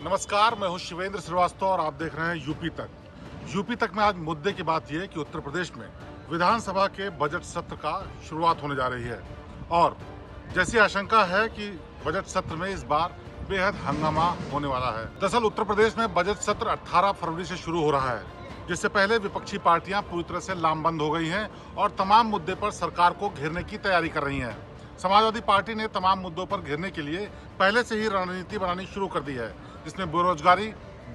नमस्कार, मैं हूं शिवेंद्र श्रीवास्तव और आप देख रहे हैं यूपी तक। यूपी तक में आज मुद्दे की बात यह है कि उत्तर प्रदेश में विधानसभा के बजट सत्र का शुरुआत होने जा रही है और जैसी आशंका है कि बजट सत्र में इस बार बेहद हंगामा होने वाला है। दरअसल उत्तर प्रदेश में बजट सत्र 18 फरवरी से शुरू हो रहा है, जिससे पहले विपक्षी पार्टियां पूरी तरह से लामबंद हो गई हैं और तमाम मुद्दे पर सरकार को घेरने की तैयारी कर रही हैं। समाजवादी पार्टी ने तमाम मुद्दों पर घेरने के लिए पहले से ही रणनीति बनानी शुरू कर दी है, जिसमें बेरोजगारी,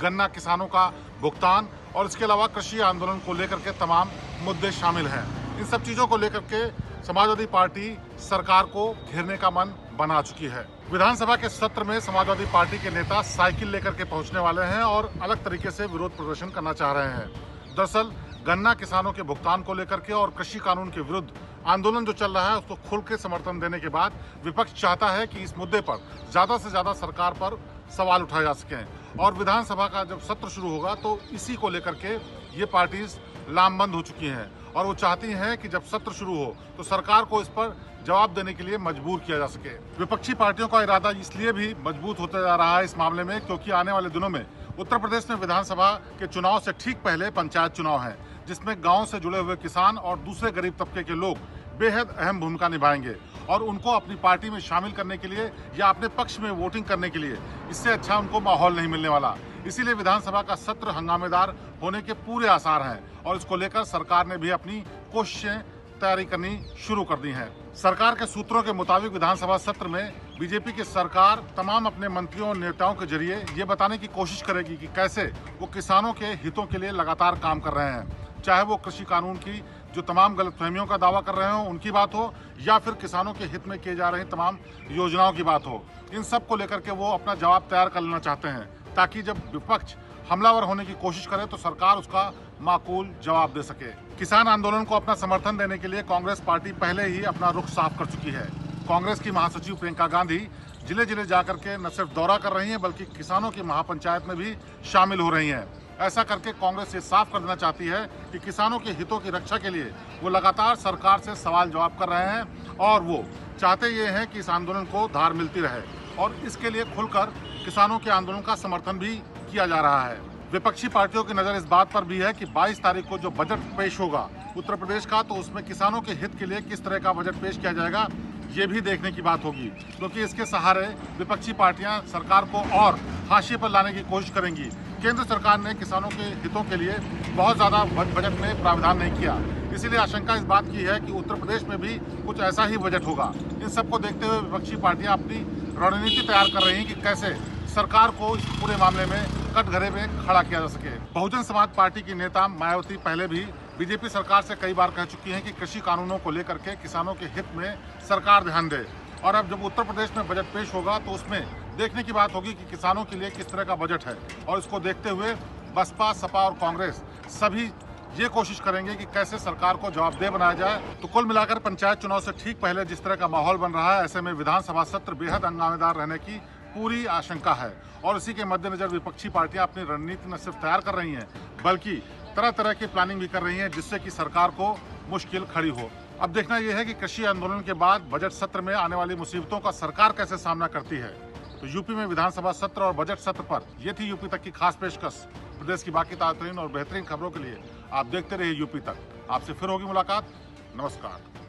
गन्ना किसानों का भुगतान और इसके अलावा कृषि आंदोलन को लेकर के तमाम मुद्दे शामिल हैं। इन सब चीजों को लेकर के समाजवादी पार्टी सरकार को घेरने का मन बना चुकी है। विधानसभा के सत्र में समाजवादी पार्टी के नेता साइकिल लेकर के पहुंचने वाले हैं और अलग तरीके से विरोध प्रदर्शन करना चाह रहे हैं। दरअसल गन्ना किसानों के भुगतान को लेकर के और कृषि कानून के विरुद्ध आंदोलन जो चल रहा है उसको खुल के समर्थन देने के बाद विपक्ष चाहता है कि इस मुद्दे पर ज्यादा से ज्यादा सरकार पर सवाल उठाए जा सकें और विधानसभा का जब सत्र शुरू होगा तो इसी को लेकर के ये पार्टीज लामबंद हो चुकी हैं और वो चाहती हैं कि जब सत्र शुरू हो तो सरकार को इस पर जवाब देने के लिए मजबूर किया जा सके। विपक्षी पार्टियों का इरादा इसलिए भी मजबूत होता जा रहा है इस मामले में क्योंकि आने वाले दिनों में उत्तर प्रदेश में विधानसभा के चुनाव से ठीक पहले पंचायत चुनाव है, जिसमें गांव से जुड़े हुए किसान और दूसरे गरीब तबके के लोग बेहद अहम भूमिका निभाएंगे और उनको अपनी पार्टी में शामिल करने के लिए या अपने पक्ष में वोटिंग करने के लिए इससे अच्छा उनको माहौल नहीं मिलने वाला। इसीलिए विधानसभा का सत्र हंगामेदार होने के पूरे आसार हैं और इसको लेकर सरकार ने भी अपनी कोशिशें तैयारी करनी शुरू कर दी हैं। सरकार के सूत्रों के मुताबिक विधानसभा सत्र में बीजेपी की सरकार तमाम अपने मंत्रियों और नेताओं के जरिए ये बताने की कोशिश करेगी कि कैसे वो किसानों के हितों के लिए लगातार काम कर रहे हैं, चाहे वो कृषि कानून की जो तमाम गलतफहमियों का दावा कर रहे हो उनकी बात हो या फिर किसानों के हित में किए जा रहे तमाम योजनाओं की बात हो। इन सब को लेकर के वो अपना जवाब तैयार कर लेना चाहते हैं ताकि जब विपक्ष हमलावर होने की कोशिश करे तो सरकार उसका माकूल जवाब दे सके। किसान आंदोलन को अपना समर्थन देने के लिए कांग्रेस पार्टी पहले ही अपना रुख साफ कर चुकी है। कांग्रेस की महासचिव प्रियंका गांधी जिले जिले जाकर के न सिर्फ दौरा कर रही हैं बल्कि किसानों की महापंचायत में भी शामिल हो रही हैं। ऐसा करके कांग्रेस ये साफ कर देना चाहती है कि किसानों के हितों की रक्षा के लिए वो लगातार सरकार से सवाल जवाब कर रहे हैं और वो चाहते ये हैं कि इस आंदोलन को धार मिलती रहे और इसके लिए खुलकर किसानों के आंदोलन का समर्थन भी किया जा रहा है। विपक्षी पार्टियों की नज़र इस बात पर भी है कि 22 तारीख को जो बजट पेश होगा उत्तर प्रदेश का, तो उसमें किसानों के हित के लिए किस तरह का बजट पेश किया जाएगा ये भी देखने की बात होगी, क्योंकि इसके सहारे विपक्षी पार्टियां सरकार को और हाशिए पर लाने की कोशिश करेंगी। केंद्र सरकार ने किसानों के हितों के लिए बहुत ज़्यादा बजट में प्रावधान नहीं किया, इसीलिए आशंका इस बात की है कि उत्तर प्रदेश में भी कुछ ऐसा ही बजट होगा। इन सबको देखते हुए विपक्षी पार्टियां अपनी रणनीति तैयार कर रही हैं कि कैसे सरकार को इस पूरे मामले में कटघरे में खड़ा किया जा सके। बहुजन समाज पार्टी की नेता मायावती पहले भी बीजेपी सरकार से कई बार कह चुकी हैं कि कृषि कानूनों को लेकर के किसानों के हित में सरकार ध्यान दे और अब जब उत्तर प्रदेश में बजट पेश होगा तो उसमें देखने की बात होगी कि किसानों के लिए किस तरह का बजट है और इसको देखते हुए बसपा, सपा और कांग्रेस सभी ये कोशिश करेंगे कि कैसे सरकार को जवाबदेह बनाया जाए। तो कुल मिलाकर पंचायत चुनाव से ठीक पहले जिस तरह का माहौल बन रहा है, ऐसे में विधानसभा सत्र बेहद हंगामेदार रहने की पूरी आशंका है और इसी के मद्देनजर विपक्षी पार्टियां अपनी रणनीति न सिर्फ तैयार कर रही हैं बल्कि तरह तरह की प्लानिंग भी कर रही हैं जिससे कि सरकार को मुश्किल खड़ी हो। अब देखना यह है कि कृषि आंदोलन के बाद बजट सत्र में आने वाली मुसीबतों का सरकार कैसे सामना करती है। तो यूपी में विधानसभा सत्र और बजट सत्र पर यह थी यूपी तक की खास पेशकश। प्रदेश की बाकी ताज़ा और बेहतरीन खबरों के लिए आप देखते रहिए यूपी तक। आपसे फिर होगी मुलाकात। नमस्कार।